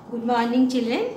Good morning, children.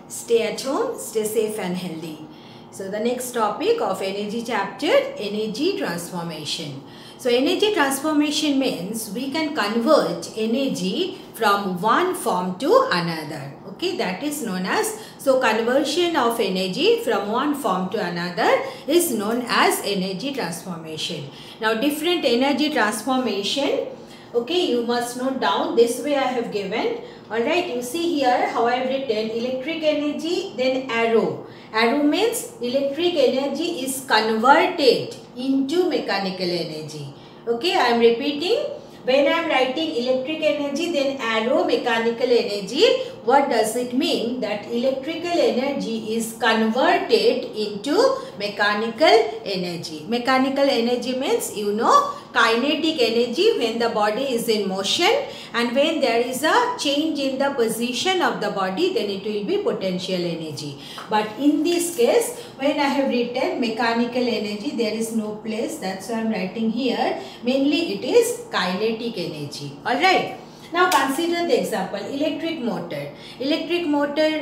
Stay at home, stay safe and healthy. So the next topic of energy chapter, energy transformation. So energy transformation means we can convert energy from one form to another. Okay, that is known as, so conversion of energy from one form to another is known as energy transformation. Now different energy transformation, okay, you must note down this way I have given. Alright, you see here how I have written electric energy, then arrow. Arrow means electric energy is converted into mechanical energy. Okay, I am repeating. When I am writing electric energy, then arrow mechanical energy, what does it mean? That electrical energy is converted into mechanical energy. Mechanical energy means, you know, kinetic energy when the body is in motion, and when there is a change in the position of the body, then it will be potential energy. But in this case, when I have written mechanical energy, there is no place, that's why I am writing here. Mainly it is kinetic energy. Alright. Now consider the example, electric motor. Electric motor,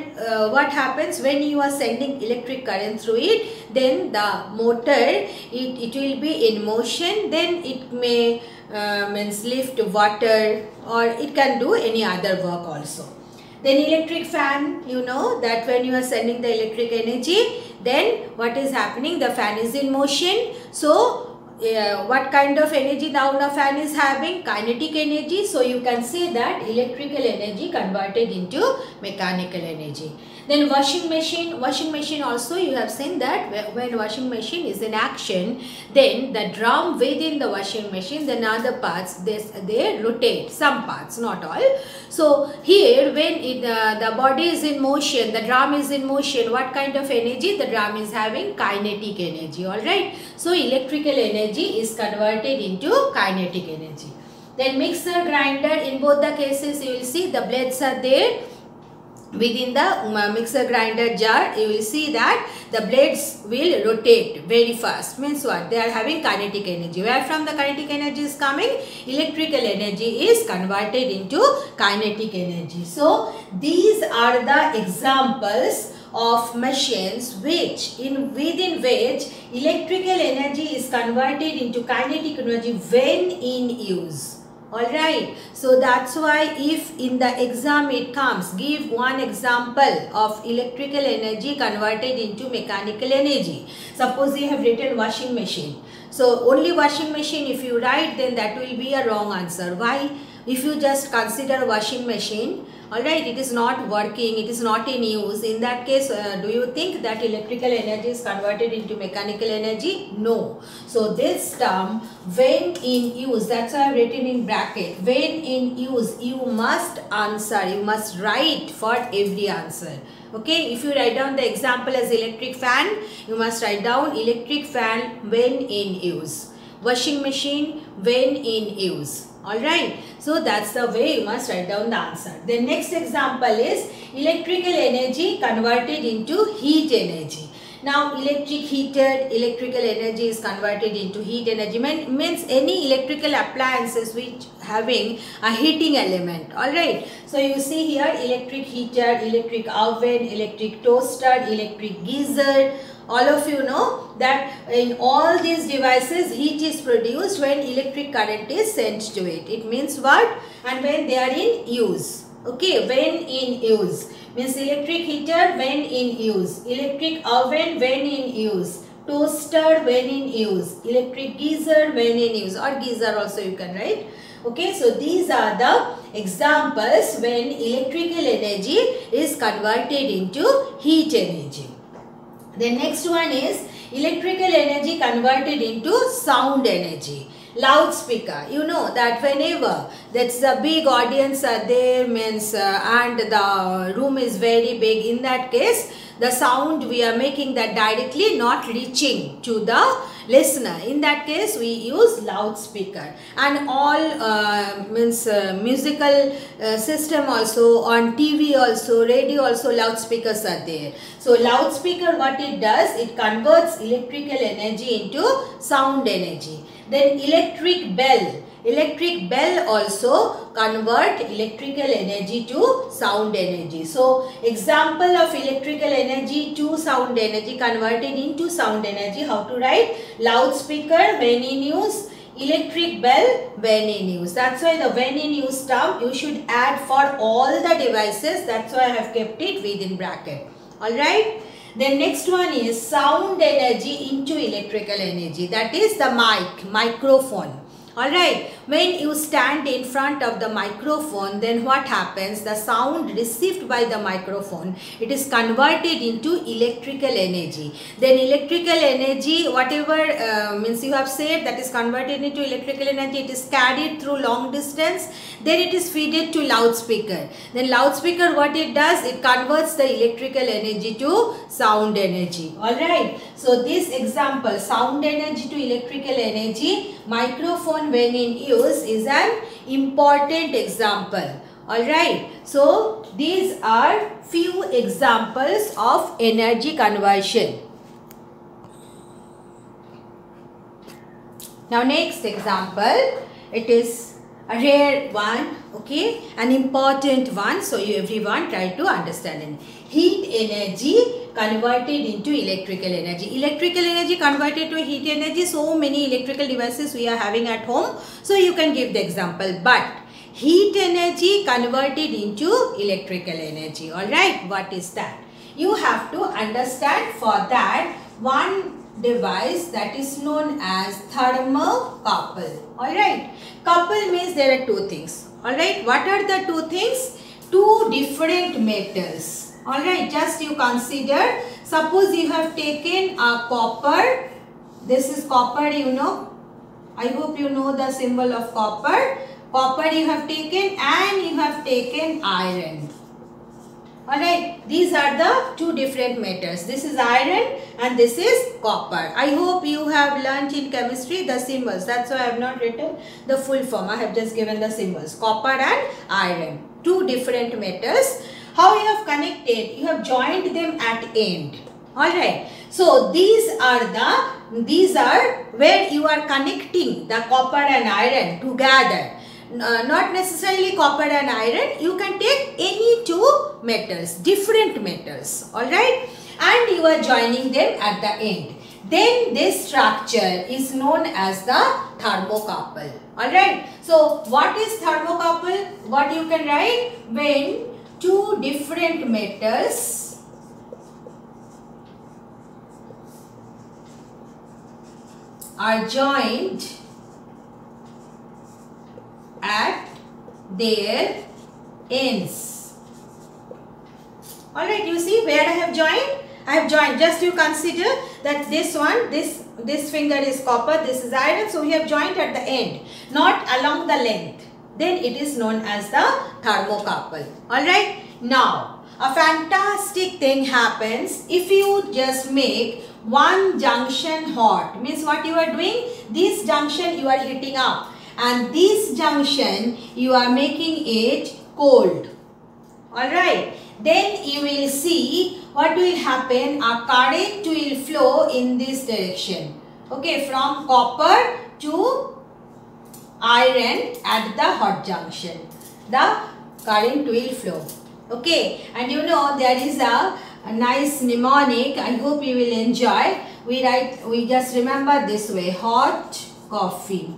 what happens when you are sending electric current through it, then the motor, it will be in motion, then it may means lift water, or it can do any other work also. Then electric fan, you know that when you are sending the electric energy, then what is happening? The fan is in motion. So what kind of energy now the fan is having? Kinetic energy. So you can say that electrical energy converted into mechanical energy. Then washing machine also you have seen that when washing machine is in action, then the drum within the washing machine, then other parts they rotate, some parts, not all. So here when the body is in motion, the drum is in motion, what kind of energy? The drum is having kinetic energy. Alright. So electrical energy is converted into kinetic energy. Then mixer, grinder, in both the cases you will see the blades are there. Within the mixer grinder jar, you will see that the blades will rotate very fast. Means what? They are having kinetic energy. Where from the kinetic energy is coming? Electrical energy is converted into kinetic energy. So these are the examples of machines within which electrical energy is converted into kinetic energy when in use. Alright, so that's why if in the exam it comes, give one example of electrical energy converted into mechanical energy. Suppose you have written washing machine. So only washing machine if you write, then that will be a wrong answer. Why? If you just consider washing machine, alright, it is not working, it is not in use. In that case, do you think that electrical energy is converted into mechanical energy? No. So this term, when in use, that's why I have written in bracket. When in use, you must answer, you must write for every answer. Okay, if you write down the example as electric fan, you must write down electric fan when in use. Washing machine when in use. Alright, so that's the way you must write down the answer. The next example is electrical energy converted into heat energy. Now electric heated, electrical energy is converted into heat energy. Means any electrical appliances which having a heating element. Alright, so you see here electric heater, electric oven, electric toaster, electric geyser. All of you know that in all these devices heat is produced when electric current is sent to it. It means what? And when they are in use. Okay, when in use. Means electric heater when in use. Electric oven when in use. Toaster when in use. Electric geyser when in use. Or geyser also you can write. Okay, so these are the examples when electrical energy is converted into heat energy. The next one is electrical energy converted into sound energy. Loudspeaker, you know that whenever that's a big audience are there, means and the room is very big, in that case the sound we are making that directly not reaching to the listener. In that case we use loudspeaker. And all musical system also, on TV also, radio also, loudspeakers are there. So loudspeaker, what it does, it converts electrical energy into sound energy. Then electric bell. electric bell also convert electrical energy to sound energy. So example of electrical energy to sound energy, converted into sound energy, how to write? Loudspeaker when in use, electric bell when in use. That's why the when in use term you should add for all the devices. That's why I have kept it within bracket. Alright. Then next one is sound energy into electrical energy. That is the microphone. Alright, when you stand in front of the microphone, then what happens? The sound received by the microphone, it is converted into electrical energy. Then electrical energy, whatever means you have said, that is converted into electrical energy, it is carried through long distance. Then it is fed to loudspeaker. Then loudspeaker, what it does? It converts the electrical energy to sound energy. Alright, so this example, sound energy to electrical energy, microphone when in use is an important example. Alright, so these are few examples of energy conversion. Now next example, it is a rare one, okay, an important one, so you everyone try to understand it. Heat energy converted into electrical energy. Electrical energy converted to heat energy, so many electrical devices we are having at home, so you can give the example. But heat energy converted into electrical energy, alright, what is that? You have to understand for that one device that is known as thermocouple. Alright, couple means there are two things. Alright, what are the two things? Two different metals. Alright, just you consider, suppose you have taken a copper, this is copper, you know, I hope you know the symbol of copper. Copper you have taken and you have taken iron. Alright, these are the two different metals. This is iron and this is copper. I hope you have learnt in chemistry the symbols. That's why I have not written the full form. I have just given the symbols. Copper and iron. Two different metals. How you have connected? You have joined them at end. Alright. So these are where you are connecting the copper and iron together. Not necessarily copper and iron, you can take any two metals, different metals, alright, and you are joining them at the end. Then this structure is known as the thermocouple, alright. So what is thermocouple? What you can write? When two different metals are joined at their ends. Alright, you see where I have joined? I have joined, just you consider that this one, this finger is copper, this is iron, so we have joined at the end, not along the length. Then it is known as the thermocouple. Alright, now a fantastic thing happens if you just make one junction hot. Means what you are doing? This junction you are heating up. And this junction you are making it cold. Alright. Then you will see what will happen. A current will flow in this direction. Okay. From copper to iron at the hot junction. The current will flow. Okay. And you know there is a nice mnemonic. I hope you will enjoy. We just remember this way. Hot coffee.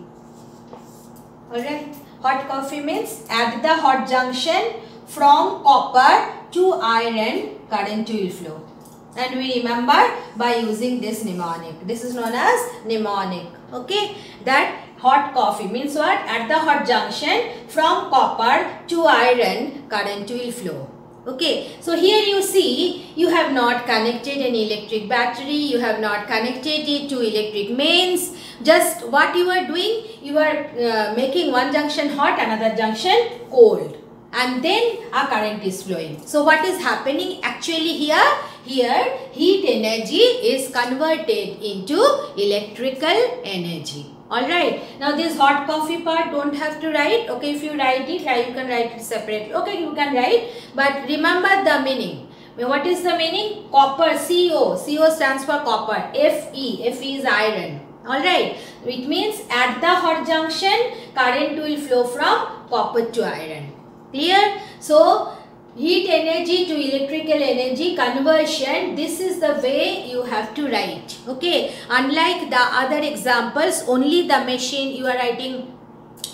Alright, hot coffee means at the hot junction from copper to iron current will flow. And we remember by using this mnemonic. This is known as mnemonic. Okay, that hot coffee means what? At the hot junction from copper to iron current will flow. Okay, so here you see you have not connected an electric battery, you have not connected it to electric mains. Just what you are doing, you are making one junction hot, another junction cold, and then a current is flowing. So what is happening actually here? Here heat energy is converted into electrical energy. Alright, now this hot coffee part don't have to write. Okay, if you write it, you can write it separately. Okay, you can write, but remember the meaning. What is the meaning? Copper, CO. CO stands for copper. Fe. Fe is iron. Alright, it means at the hot junction, current will flow from copper to iron. Clear? So, heat energy to electrical energy conversion, this is the way you have to write. Okay, unlike the other examples, only the machine you are writing.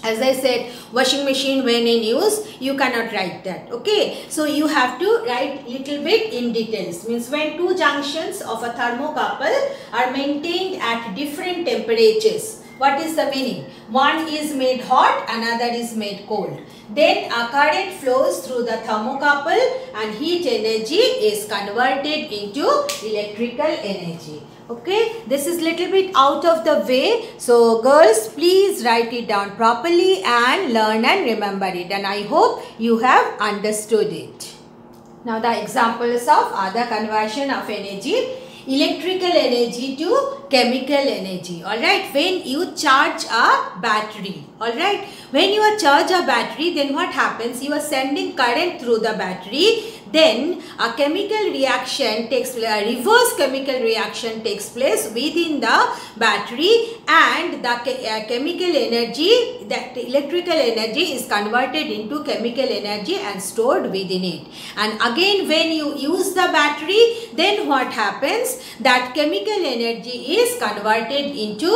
As I said, washing machine when in use, you cannot write that. Okay, so you have to write little bit in details. Means when two junctions of a thermocouple are maintained at different temperatures. What is the meaning? One is made hot, another is made cold. Then a current flows through the thermocouple and heat energy is converted into electrical energy. Okay, this is little bit out of the way. So girls, please write it down properly and learn and remember it. And I hope you have understood it. Now the examples of other conversion of energy. Electrical energy to chemical energy. Alright, when you charge a battery. Alright, when you charge a battery, then what happens? You are sending current through the battery. Then a chemical reaction takes place, a reverse chemical reaction takes place within the battery, and the chemical energy, that electrical energy is converted into chemical energy and stored within it. And again when you use the battery, then what happens? That chemical energy is converted into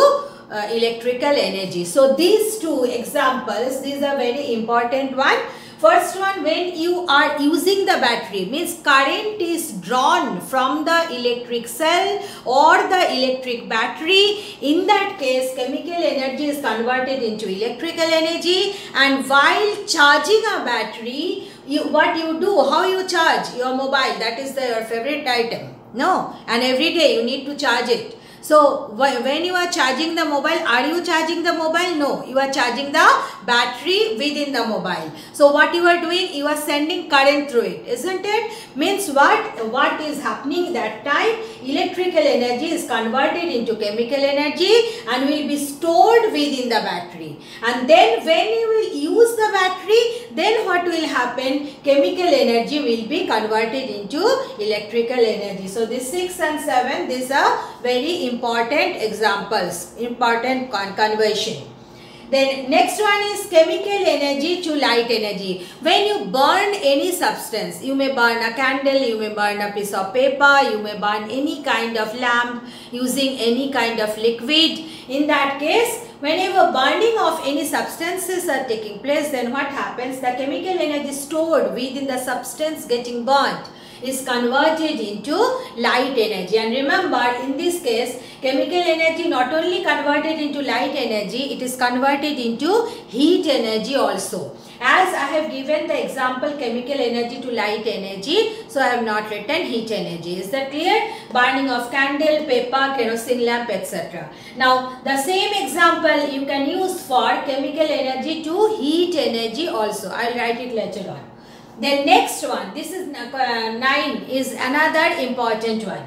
electrical energy. So these two examples, these are very important one. First one, when you are using the battery, means current is drawn from the electric cell or the electric battery. In that case, chemical energy is converted into electrical energy. And while charging a battery, what you do, how you charge your mobile, that is your favorite item. No, and every day you need to charge it. So when you are charging the mobile, are you charging the mobile? No, you are charging the battery within the mobile. So what you are doing, you are sending current through it, isn't it? Means what is happening that time? Electrical energy is converted into chemical energy and will be stored within the battery. And then when you will use the battery, then what will happen? Chemical energy will be converted into electrical energy. So this 6 and 7, these are very important examples, important conversion. Then next one is chemical energy to light energy. When you burn any substance, you may burn a candle, you may burn a piece of paper, you may burn any kind of lamp using any kind of liquid. In that case, whenever burning of any substances are taking place, then what happens? The chemical energy stored within the substance getting burnt is converted into light energy. And remember, in this case, chemical energy not only converted into light energy, it is converted into heat energy also. As I have given the example chemical energy to light energy, so I have not written heat energy. Is that clear? Burning of candle, paper, kerosene lamp, etc. Now, the same example you can use for chemical energy to heat energy also. I will write it later on. Then next one, this is 9, is another important one.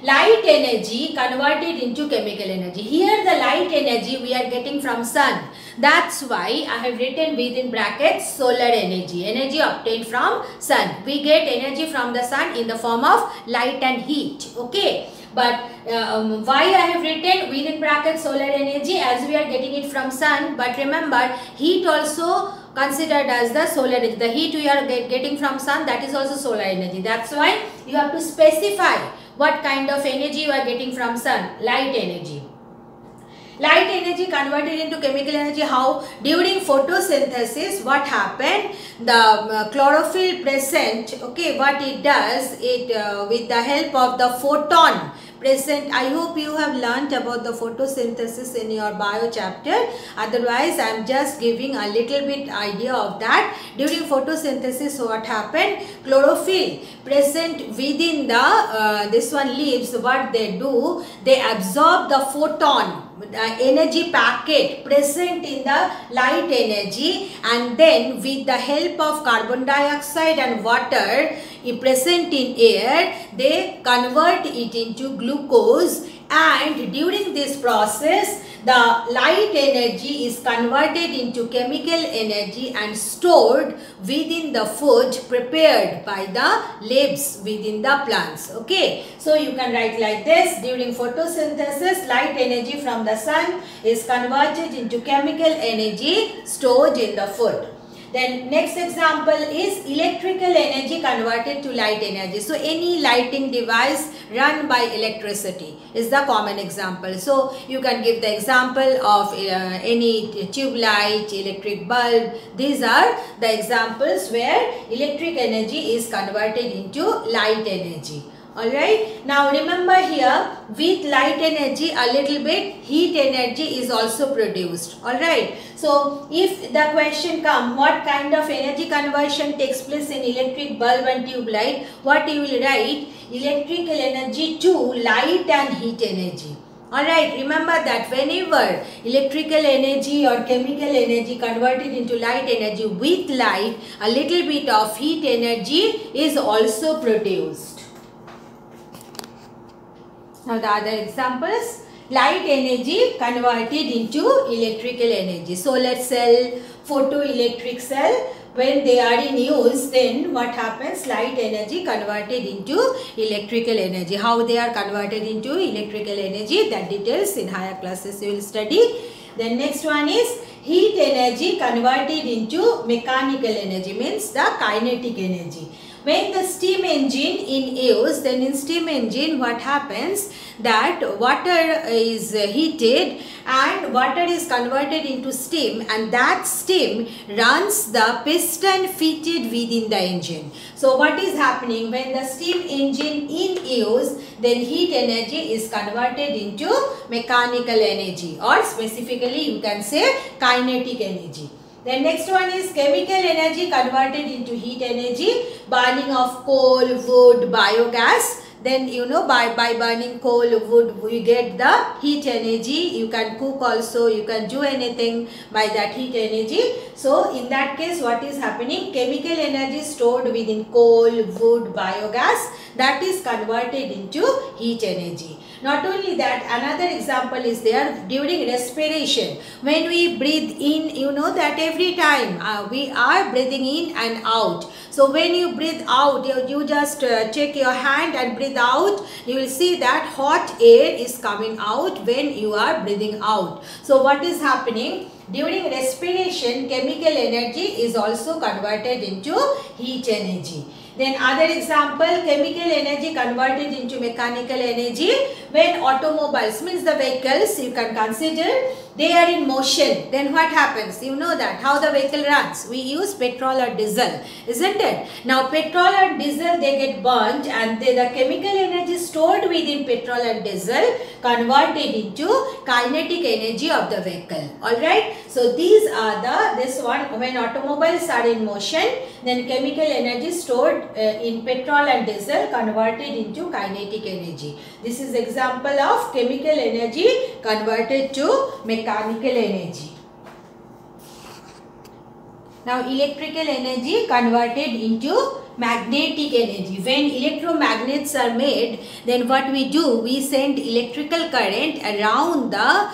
Light energy converted into chemical energy. Here the light energy we are getting from sun. That's why I have written within brackets solar energy. Energy obtained from sun. We get energy from the sun in the form of light and heat. Okay. But why I have written within brackets solar energy, as we are getting it from sun. But remember, heat also considered as the solar energy. The heat we are getting from sun, that is also solar energy. That's why you have to specify what kind of energy you are getting from sun. Light energy. Light energy converted into chemical energy. How? During photosynthesis, what happened? The chlorophyll present, okay, what it does, it with the help of the photon present. I hope you have learnt about the photosynthesis in your bio chapter. Otherwise, I am just giving a little bit idea of that. During photosynthesis, what happened? Chlorophyll present within the this one leaves, what they do, they absorb the photon, energy packet present in the light energy, and then with the help of carbon dioxide and water, present in air, they convert it into glucose, and during this process the light energy is converted into chemical energy and stored within the food prepared by the leaves within the plants. Okay, so you can write like this: during photosynthesis, light energy from the sun is converted into chemical energy stored in the food. Then next example is electrical energy converted to light energy. So any lighting device run by electricity is the common example. So you can give the example of any tube light, electric bulb. These are the examples where electric energy is converted into light energy. Alright, now remember here, with light energy a little bit heat energy is also produced. Alright, so if the question comes, what kind of energy conversion takes place in electric bulb and tube light, what you will write? Electrical energy to light and heat energy. Alright, remember that whenever electrical energy or chemical energy converted into light energy, with light a little bit of heat energy is also produced. Now the other examples, light energy converted into electrical energy. Solar cell, photoelectric cell, when they are in use, then what happens? Light energy converted into electrical energy. How they are converted into electrical energy, that details in higher classes you will study. Then next one is heat energy converted into mechanical energy, means the kinetic energy. When the steam engine in use, then in steam engine what happens, that water is heated and water is converted into steam, and that steam runs the piston fitted within the engine. So what is happening when the steam engine in use, then heat energy is converted into mechanical energy, or specifically you can say kinetic energy. Then next one is chemical energy converted into heat energy, burning of coal, wood, biogas. Then you know by burning coal, wood, we get the heat energy. You can cook also, you can do anything by that heat energy. So in that case what is happening? Chemical energy stored within coal, wood, biogas, that is converted into heat energy. Not only that, another example is there during respiration. When we breathe in, you know that every time we are breathing in and out. So when you breathe out, you just check your hand and breathe out. You will see that hot air is coming out when you are breathing out. So what is happening? During respiration, chemical energy is also converted into heat energy. Then other example, chemical energy converted into mechanical energy. When automobiles, means the vehicles, you can consider, they are in motion, then what happens? You know that how the vehicle runs. We use petrol or diesel, isn't it? Now petrol and diesel, they get burnt, and the chemical energy stored within petrol and diesel converted into kinetic energy of the vehicle. Alright, so these are this one, when automobiles are in motion, then chemical energy stored in petrol and diesel converted into kinetic energy. This is example of chemical energy converted to mechanical energy. Now electrical energy converted into magnetic energy. When electromagnets are made, then what we do, we send electrical current around the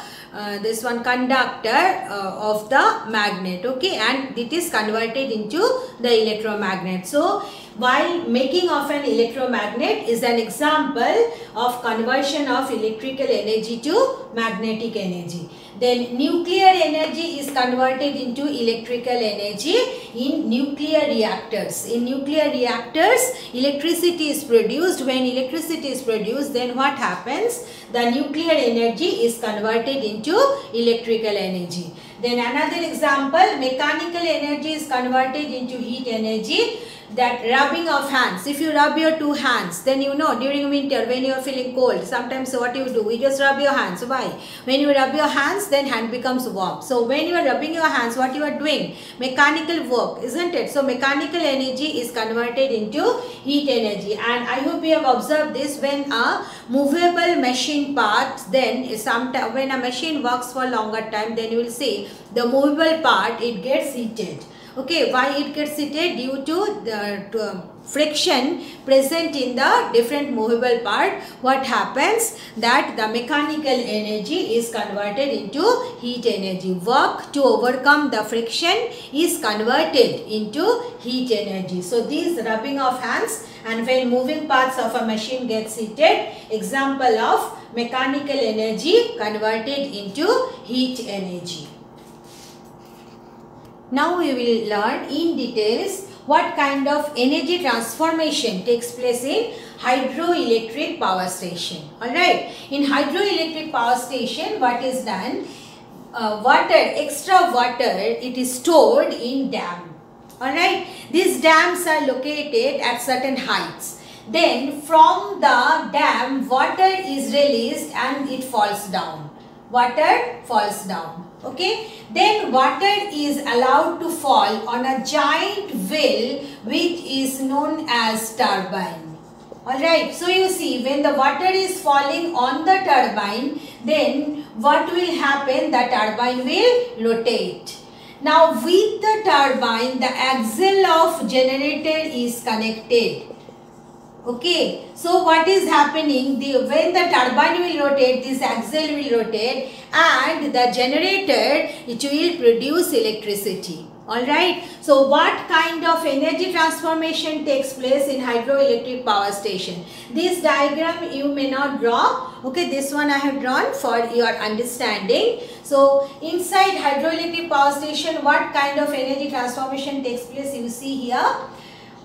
this one conductor of the magnet, okay, and it is converted into the electromagnet. So while making of an electromagnet is an example of conversion of electrical energy to magnetic energy. Then nuclear energy is converted into electrical energy in nuclear reactors. In nuclear reactors, electricity is produced. When electricity is produced, then what happens? The nuclear energy is converted into electrical energy. Then another example, mechanical energy is converted into heat energy. That rubbing of hands, if you rub your two hands, then you know during winter when you are feeling cold, sometimes what you do, you just rub your hands. Why? When you rub your hands, then hand becomes warm. So when you are rubbing your hands, what you are doing? Mechanical work, isn't it? So mechanical energy is converted into heat energy. And I hope you have observed this, when a movable machine part, then sometime when a machine works for longer time, then you will see the movable part, it gets heated. Okay, why it gets heated? Due to the friction present in the different movable part. What happens? That the mechanical energy is converted into heat energy. Work to overcome the friction is converted into heat energy. So these rubbing of hands and when moving parts of a machine gets heated, example of mechanical energy converted into heat energy. Now we will learn in details what kind of energy transformation takes place in hydroelectric power station. Alright, in hydroelectric power station, what is done? Extra water, it is stored in dam. Alright, these dams are located at certain heights. Then from the dam, water is released and it falls down. Water falls down. Okay, then water is allowed to fall on a giant wheel which is known as turbine. Alright, so you see when the water is falling on the turbine, then what will happen? The turbine will rotate. Now with the turbine, the axle of generator is connected. Okay, so what is happening? When the turbine will rotate, this axle will rotate and the generator, it will produce electricity. Alright, so what kind of energy transformation takes place in hydroelectric power station? This diagram you may not draw. Okay, this one I have drawn for your understanding. So inside hydroelectric power station, what kind of energy transformation takes place? You see here.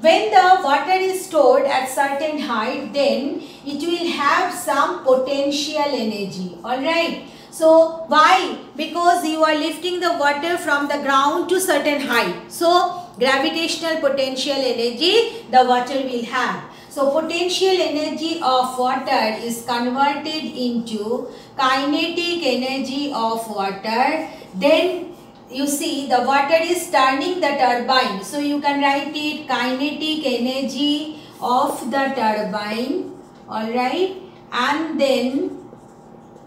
When the water is stored at certain height, then it will have some potential energy. Alright. So why? Because you are lifting the water from the ground to certain height. So gravitational potential energy the water will have. So potential energy of water is converted into kinetic energy of water. Then you see the water is turning the turbine. So you can write it kinetic energy of the turbine. Alright. And then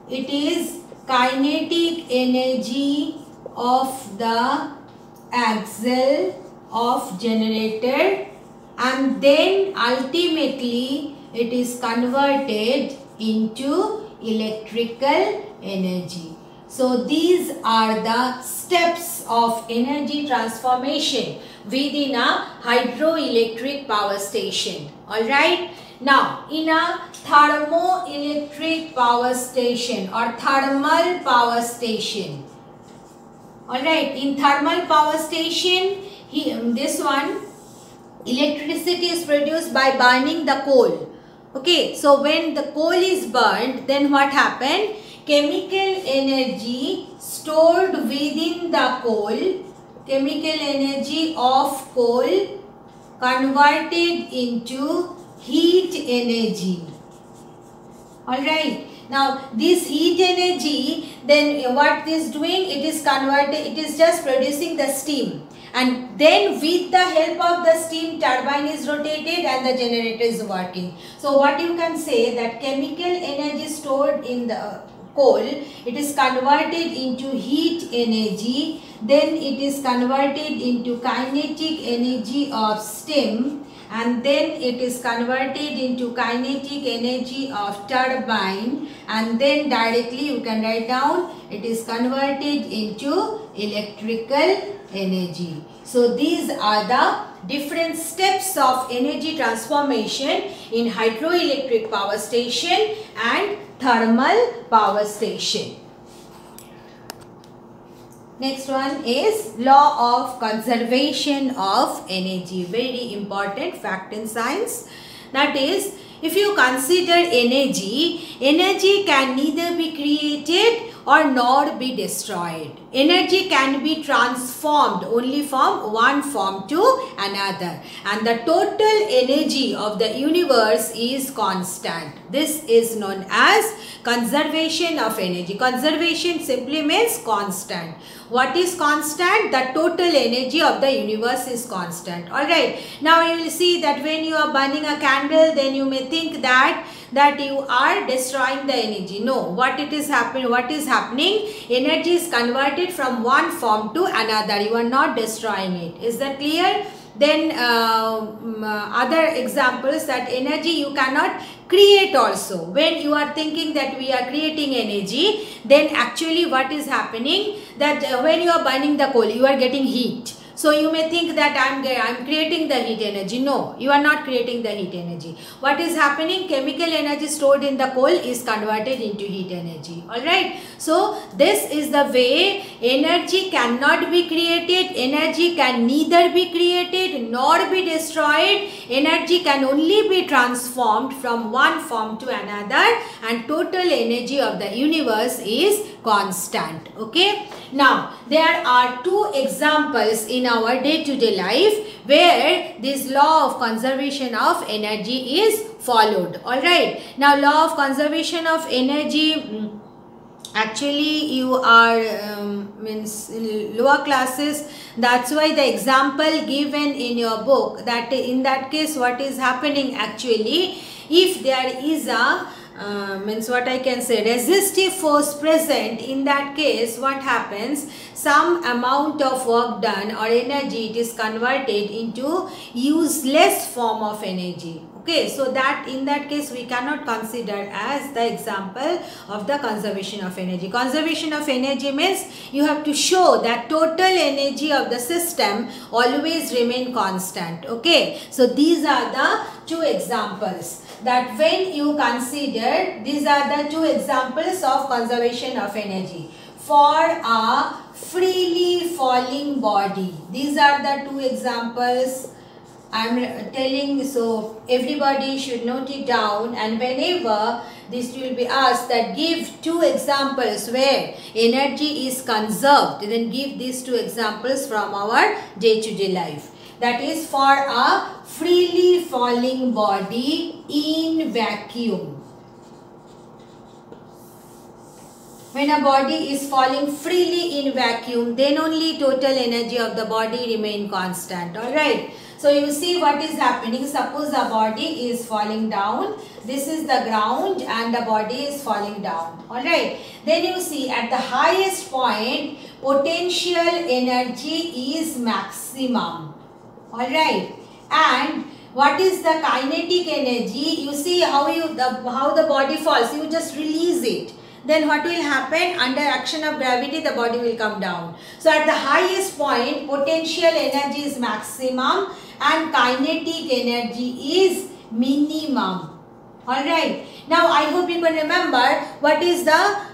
it is kinetic energy of the axle of generator. And then ultimately it is converted into electrical energy. So these are the steps of energy transformation within a hydroelectric power station. Alright. Now in a thermoelectric power station or thermal power station. Alright. In thermal power station, this one, electricity is produced by burning the coal. Okay. So when the coal is burned, then what happened? Chemical energy stored within the coal, chemical energy of coal converted into heat energy. Alright. Now this heat energy, then what it is doing? It is converted, it is just producing the steam. And then with the help of the steam, turbine is rotated and the generator is working. So what you can say that chemical energy stored in the coal, it is converted into heat energy, then it is converted into kinetic energy of steam, and then it is converted into kinetic energy of turbine, and then directly you can write down it is converted into electrical energy. So these are the different steps of energy transformation in hydroelectric power station and thermal power station. Next one is law of conservation of energy. Very important fact in science. That is, if you consider energy, energy can neither be created or nor be destroyed. Energy can be transformed only from one form to another, and the total energy of the universe is constant. This is known as conservation of energy. Conservation simply means constant. What is constant? The total energy of the universe is constant. Alright. Now you will see that when you are burning a candle, then you may think that that you are destroying the energy. No, what is happening, energy is converted from one form to another. You are not destroying it. Is that clear? Then other examples, that energy you cannot create also. When you are thinking that we are creating energy, then actually what is happening, that when you are burning the coal, you are getting heat. So you may think that I'm creating the heat energy. No, you are not creating the heat energy. What is happening? Chemical energy stored in the coal is converted into heat energy. Alright. So this is the way energy cannot be created. Energy can neither be created nor be destroyed. Energy can only be transformed from one form to another, and total energy of the universe is constant. Okay. Now there are two examples in our day-to-day life where this law of conservation of energy is followed. Alright. Now law of conservation of energy, actually you are means in lower classes, that's why the example given in your book, that in that case what is happening, actually if there is a means what I can say, resistive force present, in that case what happens, some amount of work done or energy, it is converted into useless form of energy. Okay, so that in that case we cannot consider as the example of the conservation of energy. Conservation of energy means you have to show that total energy of the system always remain constant. Okay, so these are the two examples that when you consider, these are the two examples of conservation of energy. For a freely falling body, these are the two examples I am telling, so everybody should note it down, and whenever this will be asked that give two examples where energy is conserved, then give these two examples from our day-to-day life. That is for a freely falling body in vacuum. When a body is falling freely in vacuum, then only total energy of the body remain constant. Alright. So you see what is happening. Suppose a body is falling down. This is the ground and the body is falling down. Alright. Then you see at the highest point, potential energy is maximum. Alright. And what is the kinetic energy? You see how the body falls. You just release it. Then what will happen? Under action of gravity, the body will come down. So at the highest point, potential energy is maximum and kinetic energy is minimum. Alright. Now I hope you can remember what is the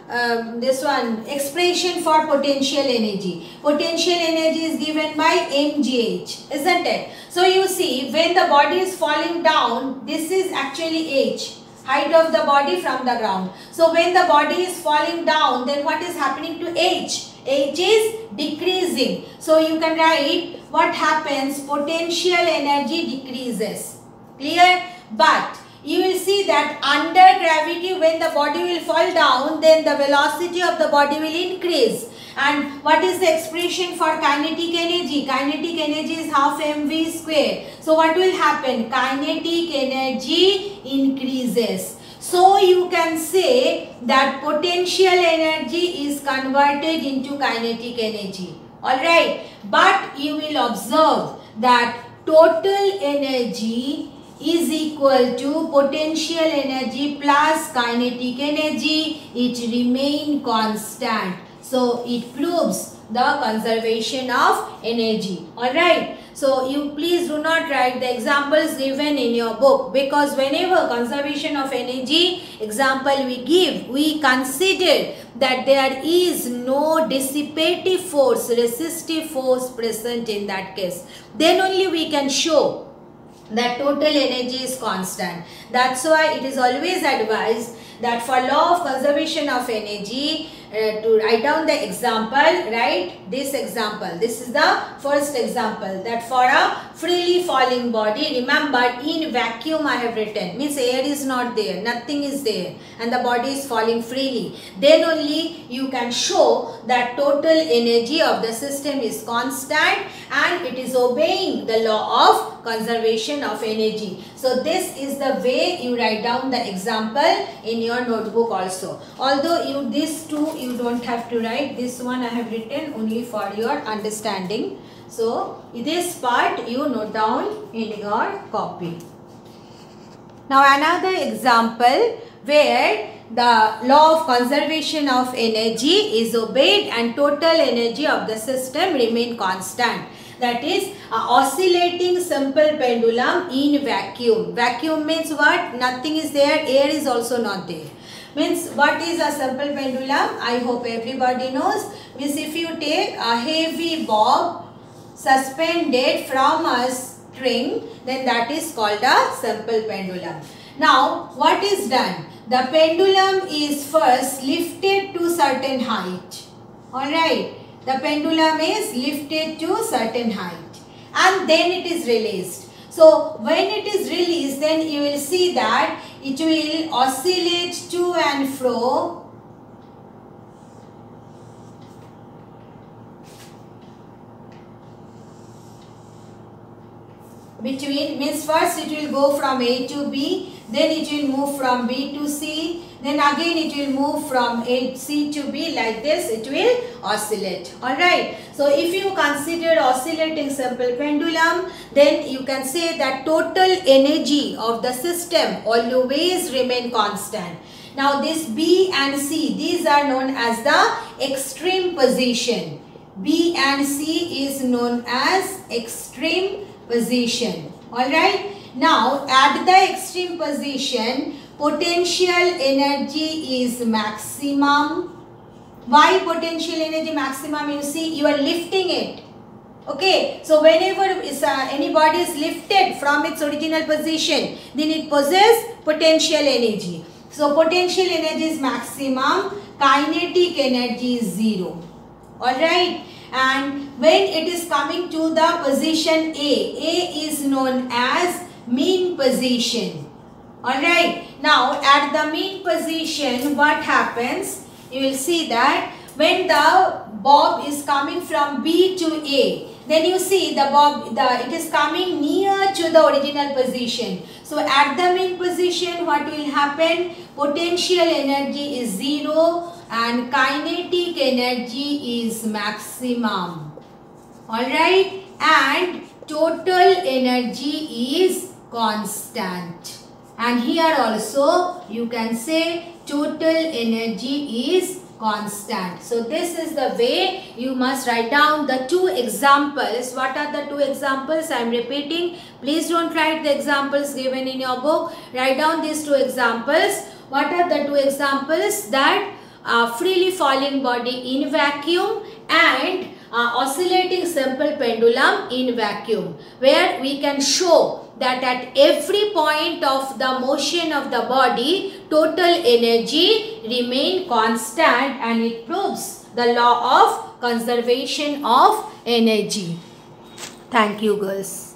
this one expression for potential energy. Potential energy is given by mgh, isn't it? So you see when the body is falling down, this is actually h, height of the body from the ground. So when the body is falling down, then what is happening to h? H is decreasing. So you can write what happens, potential energy decreases. Clear? But you will see that under gravity, when the body will fall down, then the velocity of the body will increase. And what is the expression for kinetic energy? Kinetic energy is half mv square. So what will happen? Kinetic energy increases. So you can say that potential energy is converted into kinetic energy. Alright. But you will observe that total energy is equal to potential energy plus kinetic energy. It remain constant. So it proves the conservation of energy. Alright. So you please do not write the examples given in your book, because whenever conservation of energy example we give, we consider that there is no dissipative force, resistive force present in that case. Then only we can show that total energy is constant. That's why it is always advised that for law of conservation of energy, to write down the example, write this example. This is the first example, that for a freely falling body, remember in vacuum I have written, means air is not there, nothing is there and the body is falling freely. Then only you can show that total energy of the system is constant and it is obeying the law of conservation of energy. So this is the way you write down the example in your notebook also. Although these two you don't have to write, this one I have written only for your understanding. So this part you note down in your copy. Now another example where the law of conservation of energy is obeyed and total energy of the system remain constant. That is oscillating simple pendulum in vacuum. Vacuum means what? Nothing is there, air is also not there. Means what is a simple pendulum? I hope everybody knows. Means if you take a heavy bob suspended from a string, then that is called a simple pendulum. Now what is done? The pendulum is first lifted to certain height. Alright. The pendulum is lifted to certain height and then it is released. So when it is released, then you will see that it will oscillate to and fro between, means first it will go from A to B, then it will move from B to C, then again it will move from C to B, like this it will oscillate. Alright. So if you consider oscillating simple pendulum, then you can say that total energy of the system always remain constant. Now this B and C, these are known as the extreme position. B and C is known as extreme position. Alright. Now at the extreme position, potential energy is maximum. Why potential energy maximum? You see, you are lifting it. Okay. So whenever any body is lifted from its original position, then it possesses potential energy. So potential energy is maximum. Kinetic energy is 0. Alright. And when it is coming to the position A is known as mean position. Alright. Now at the mean position, what happens? You will see that when the bob is coming from B to A, then you see the bob, it is coming near to the original position. So at the mean position, what will happen? Potential energy is 0 and kinetic energy is maximum. Alright. And total energy is constant. And here also you can say total energy is constant. So this is the way you must write down the two examples. What are the two examples? I am repeating. Please don't write the examples given in your book. Write down these two examples. What are the two examples? That freely falling body in vacuum and oscillating simple pendulum in vacuum, where we can show that at every point of the motion of the body, total energy remain constant, and it proves the law of conservation of energy. Thank you, girls.